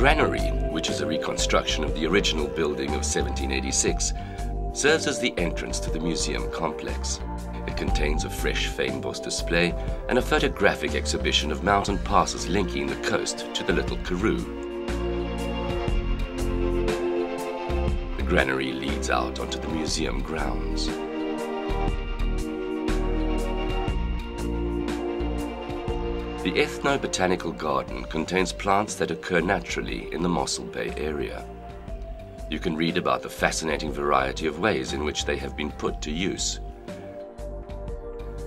granary, which is a reconstruction of the original building of 1786, serves as the entrance to the museum complex. It contains a fresh feinboss display and a photographic exhibition of mountain passes linking the coast to the Little Karoo. The granary leads out onto the museum grounds. The Ethno-Botanical Garden contains plants that occur naturally in the Mossel Bay area. You can read about the fascinating variety of ways in which they have been put to use.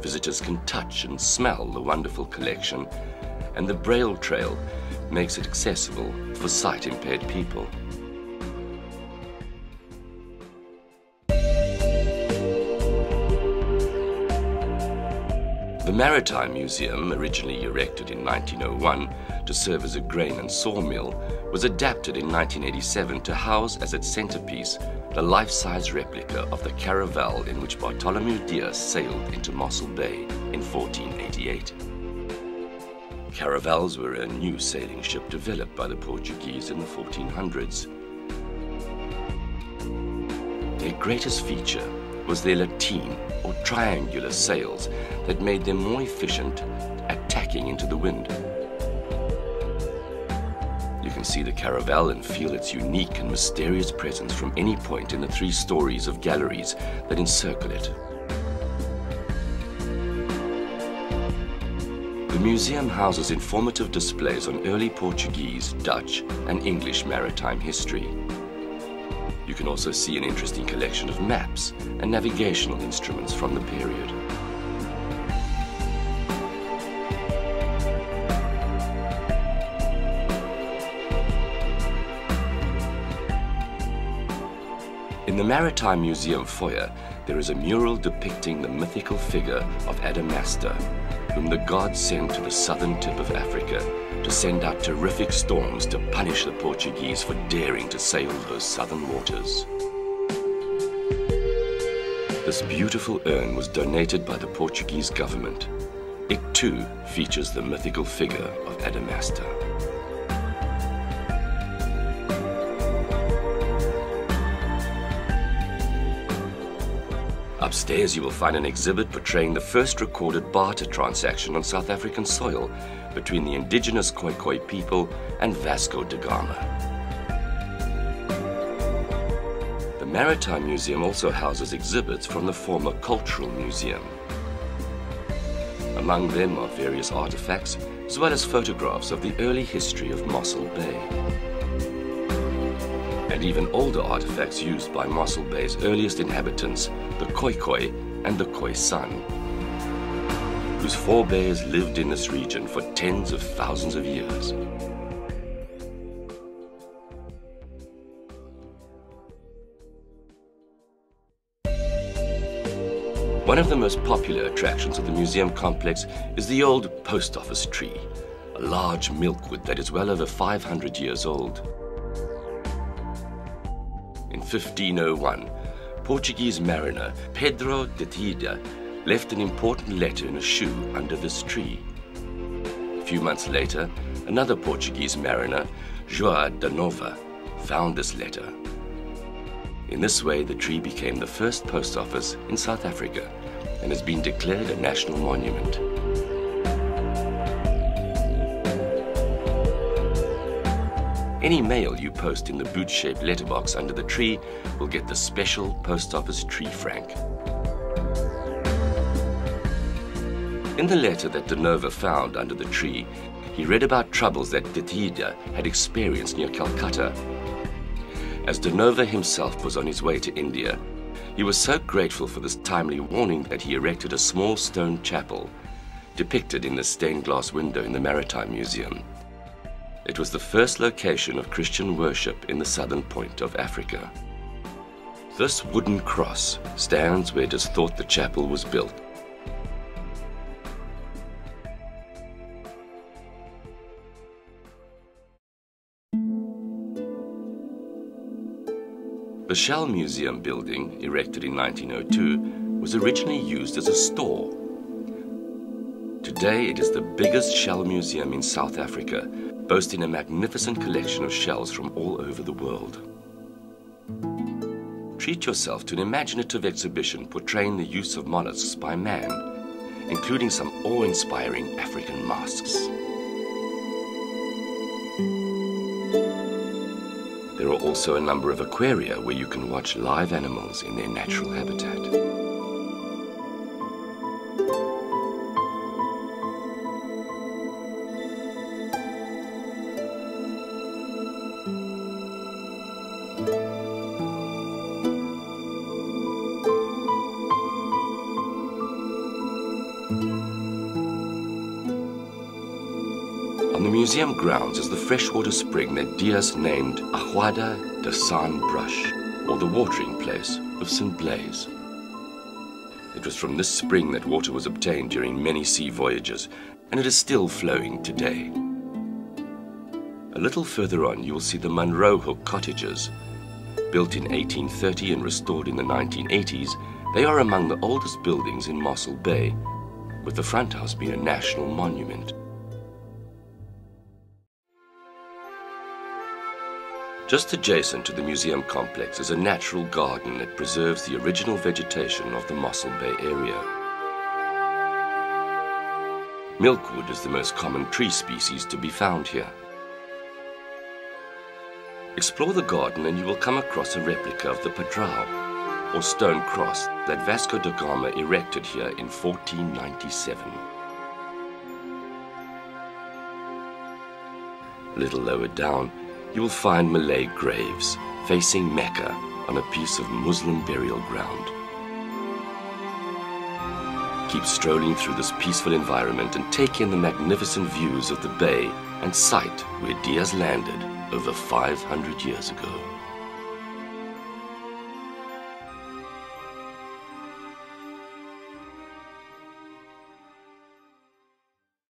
Visitors can touch and smell the wonderful collection, and the Braille Trail makes it accessible for sight-impaired people. The Maritime Museum, originally erected in 1901 to serve as a grain and sawmill, was adapted in 1987 to house as its centerpiece the life-size replica of the Caravel in which Bartolomeu Dias sailed into Mossel Bay in 1488. Caravels were a new sailing ship developed by the Portuguese in the 1400s. Their greatest feature was their lateen or triangular sails that made them more efficient at tacking into the wind. You can see the Caravel and feel its unique and mysterious presence from any point in the 3 stories of galleries that encircle it. The museum houses informative displays on early Portuguese, Dutch, and English maritime history. You can also see an interesting collection of maps and navigational instruments from the period. In the Maritime Museum foyer, there is a mural depicting the mythical figure of Adamastor, whom the gods sent to the southern tip of Africa to send out terrific storms to punish the Portuguese for daring to sail those southern waters. This beautiful urn was donated by the Portuguese government. It too features the mythical figure of Adamastor. Upstairs you will find an exhibit portraying the first recorded barter transaction on South African soil between the indigenous Khoikhoi people and Vasco da Gama. The Maritime Museum also houses exhibits from the former Cultural Museum. Among them are various artifacts as well as photographs of the early history of Mossel Bay. And even older artifacts used by Mossel Bay's earliest inhabitants, the Khoikhoi and the Khoisan, whose forebears lived in this region for tens of thousands of years. One of the most popular attractions of the museum complex is the old post office tree, a large milkwood that is well over 500 years old. In 1501, Portuguese mariner Pedro de Tida left an important letter in a shoe under this tree. A few months later, another Portuguese mariner, João da Nova, found this letter. In this way, the tree became the first post office in South Africa and has been declared a national monument. Any mail you post in the boot-shaped letterbox under the tree will get the special post office tree frank. In the letter that De Nova found under the tree, he read about troubles that De Tida had experienced near Calcutta. As De Nova himself was on his way to India, he was so grateful for this timely warning that he erected a small stone chapel, depicted in the stained glass window in the Maritime Museum. It was the first location of Christian worship in the southern point of Africa. This wooden cross stands where it is thought the chapel was built. The Shell Museum building, erected in 1902, was originally used as a store. Today it is the biggest shell museum in South Africa, boasting a magnificent collection of shells from all over the world. Treat yourself to an imaginative exhibition portraying the use of mollusks by man, including some awe-inspiring African masks. There are also a number of aquaria where you can watch live animals in their natural habitat. On the museum grounds is the freshwater spring that Dias named Aguada de San Brush, or the watering place of St. Blaise. It was from this spring that water was obtained during many sea voyages, and it is still flowing today. A little further on you will see the Munro Hook cottages. Built in 1830 and restored in the 1980s, they are among the oldest buildings in Mossel Bay, with the front house being a national monument. Just adjacent to the museum complex is a natural garden that preserves the original vegetation of the Mossel Bay area. Milkwood is the most common tree species to be found here. Explore the garden and you will come across a replica of the Padrao, or stone cross, that Vasco da Gama erected here in 1497. A little lower down, you will find Malay graves facing Mecca on a piece of Muslim burial ground. Keep strolling through this peaceful environment and take in the magnificent views of the bay and site where Dias landed over 500 years ago.